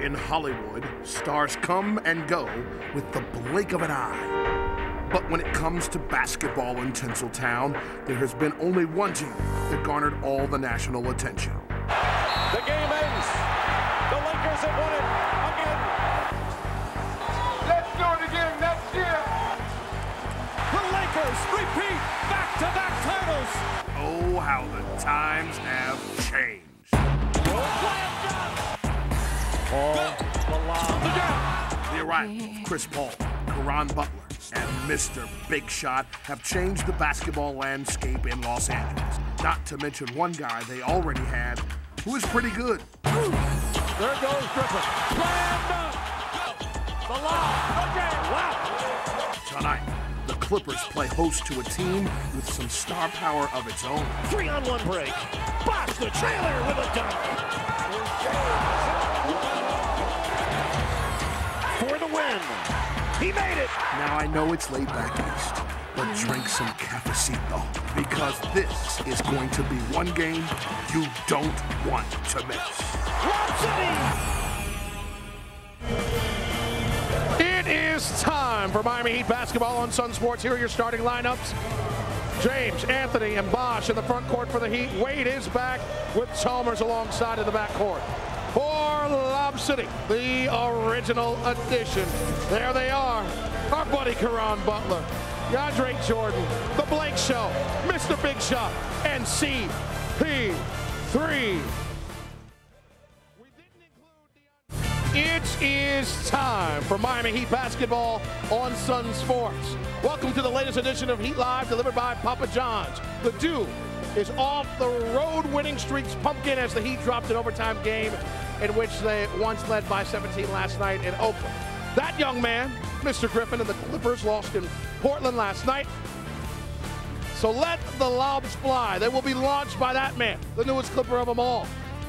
In Hollywood, stars come and go with the blink of an eye. But when it comes to basketball in Tinseltown, there has been only one team that garnered all the national attention. The game ends. The Lakers have won it again. Let's do it again next year. The Lakers repeat back-to-back titles. Oh, how the times have changed. The arrival of Chris Paul, Caron Butler, and Mr. Big Shot have changed the basketball landscape in Los Angeles. Not to mention one guy they already had who is pretty good. There goes Griffin. Slam dunk. The lob. Okay, wow. Tonight, the Clippers play host to a team with some star power of its own. 3-on-1 break. Box the trailer with a dunk. For the win. He made it. Now I know it's laid back east, but drink some cafecito because this is going to be one game you don't want to miss. Lob City. It is time for Miami Heat basketball on Sunsports. Here are your starting lineups. James, Anthony, and Bosh in the front court for the Heat. Wade is back with Chalmers alongside of the backcourt. For Lob City, the original addition. There they are, our buddy Caron Butler, Andre Jordan, The Blake Show, Mr. Big Shot, and CP3. It is time for Miami Heat basketball on Sunsports. Welcome to the latest edition of Heat Live, delivered by Papa John's. The Dew is off the road winning streak's pumpkin as the Heat dropped an overtime game in which they once led by 17 last night in Oakland. That young man, Mr. Griffin, and the Clippers lost in Portland last night. So let the lobs fly. They will be launched by that man, the newest Clipper of them all,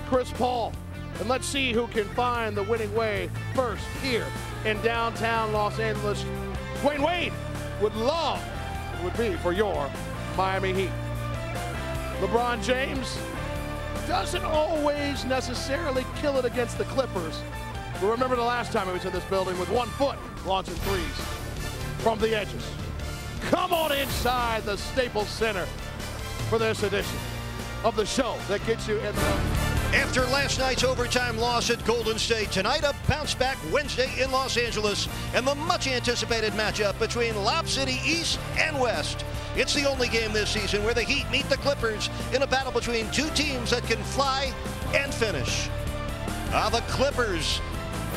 Chris Paul. And let's see who can find the winning way first here in downtown Los Angeles. Dwayne Wade would love it would be for your Miami Heat. LeBron James doesn't always necessarily kill it against the Clippers. But remember the last time he was in this building with 1 foot launching threes from the edges. Come on inside the Staples Center for this edition of the show that gets you in the... After last night's overtime loss at Golden State, tonight a bounce-back Wednesday in Los Angeles and the much-anticipated matchup between Lob City East and West. It's the only game this season where the Heat meet the Clippers in a battle between two teams that can fly and finish. The Clippers,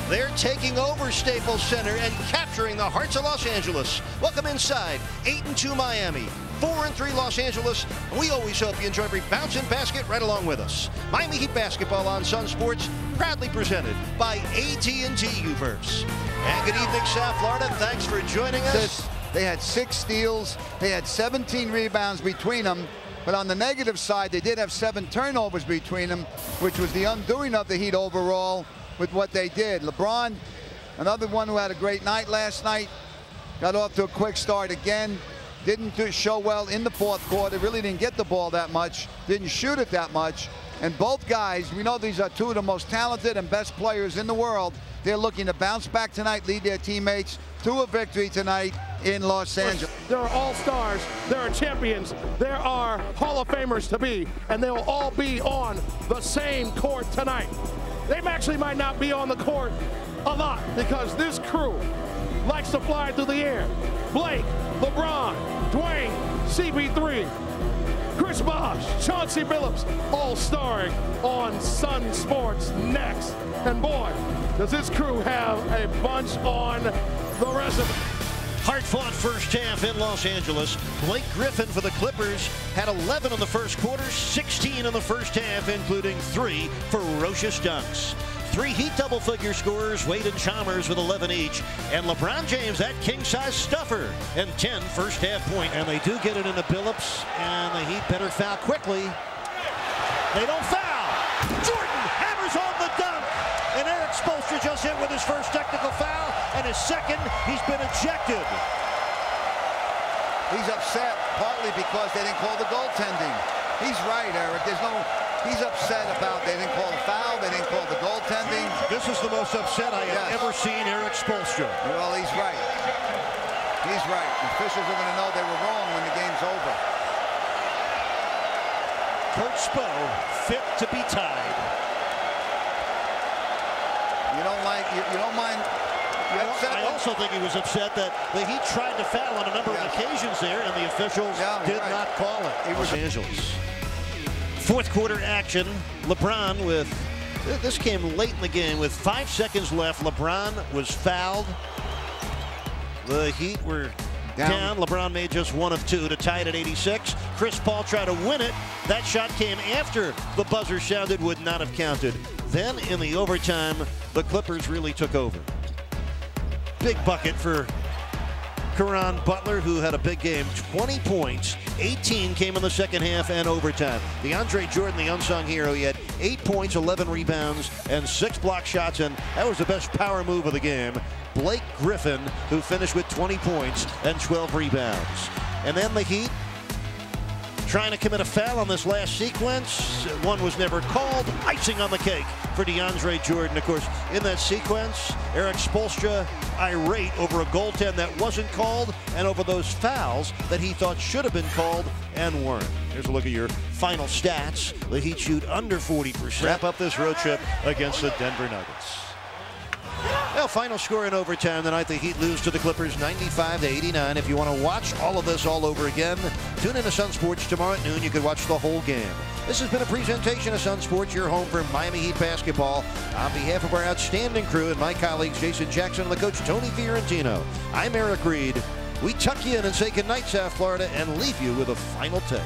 they're taking over Staples Center and capturing the hearts of Los Angeles. Welcome inside 8-2 Miami. 4-3 Los Angeles, and we always hope you enjoy every bounce and basket right along with us. Miami Heat basketball on Sunsports, proudly presented by AT&T Uverse. And good evening, South Florida. Thanks for joining us. They had 6 steals. They had 17 rebounds between them. But on the negative side, they did have 7 turnovers between them, which was the undoing of the Heat overall with what they did. LeBron, another one who had a great night last night, got off to a quick start again. Didn't show well in the fourth quarter, really didn't get the ball that much, didn't shoot it that much. And both guys, we know these are two of the most talented and best players in the world. They're looking to bounce back tonight, lead their teammates to a victory tonight in Los Angeles. There are all-stars, there are champions, there are Hall of Famers to be, and they will all be on the same court tonight. They actually might not be on the court a lot because this crew likes to fly through the air. Blake, LeBron, Dwayne, CP3, Chris Bosh, Chauncey Billups, all starring on Sunsports next. And boy, does this crew have a bunch on the resume. Hard-fought first half in Los Angeles. Blake Griffin for the Clippers had 11 in the first quarter, 16 in the first half, including 3 ferocious dunks. 3 Heat double-figure scorers, Wade and Chalmers with 11 each, and LeBron James, that king-size stuffer, and 10 first-half points. And they do get it into Billups, and the Heat better foul quickly. They don't foul. Jordan hammers on the dunk, and Eric Spoelstra just hit with his first technical foul, and his second. He's been ejected. He's upset partly because they didn't call the goaltending. He's right, Eric. He's upset about they didn't call the foul, they didn't call the goaltending. This is the most most upset I have ever seen Eric Spoelstra. Well, he's right. He's right. The officials are going to know they were wrong when the game's over. Kurt Spo fit to be tied. You don't like, you don't mind. I also think he was upset that the Heat tried to foul on a number of occasions there, and the officials did not call it. Los Angeles. Fourth quarter action. LeBron with, this came late in the game with 5 seconds left. LeBron was fouled. The Heat were down. LeBron made just 1 of 2 to tie it at 86. Chris Paul tried to win it. That shot came after the buzzer sounded, would not have counted. Then in the overtime, the Clippers really took over. Big bucket for Caron Butler, who had a big game. 20 points, 18 came in the second half and overtime. DeAndre Jordan, the unsung hero, he had 8 points, 11 rebounds, and 6 block shots, and that was the best power move of the game. Blake Griffin, who finished with 20 points and 12 rebounds. And then the Heat trying to commit a foul on this last sequence. One was never called. Icing on the cake for DeAndre Jordan. Of course, in that sequence, Eric Spoelstra irate over a goaltend that wasn't called and over those fouls that he thought should have been called and weren't. Here's a look at your final stats. The Heat shoot under 40%. Wrap up this road trip against the Denver Nuggets. Well, final score in overtime tonight. The Heat lose to the Clippers 95-89. If you want to watch all of this all over again, tune in to Sunsports tomorrow at noon. You can watch the whole game. This has been a presentation of Sunsports, your home for Miami Heat basketball. On behalf of our outstanding crew and my colleagues Jason Jackson and the coach Tony Fiorentino, I'm Eric Reed. We tuck you in and say goodnight, South Florida, and leave you with a final take.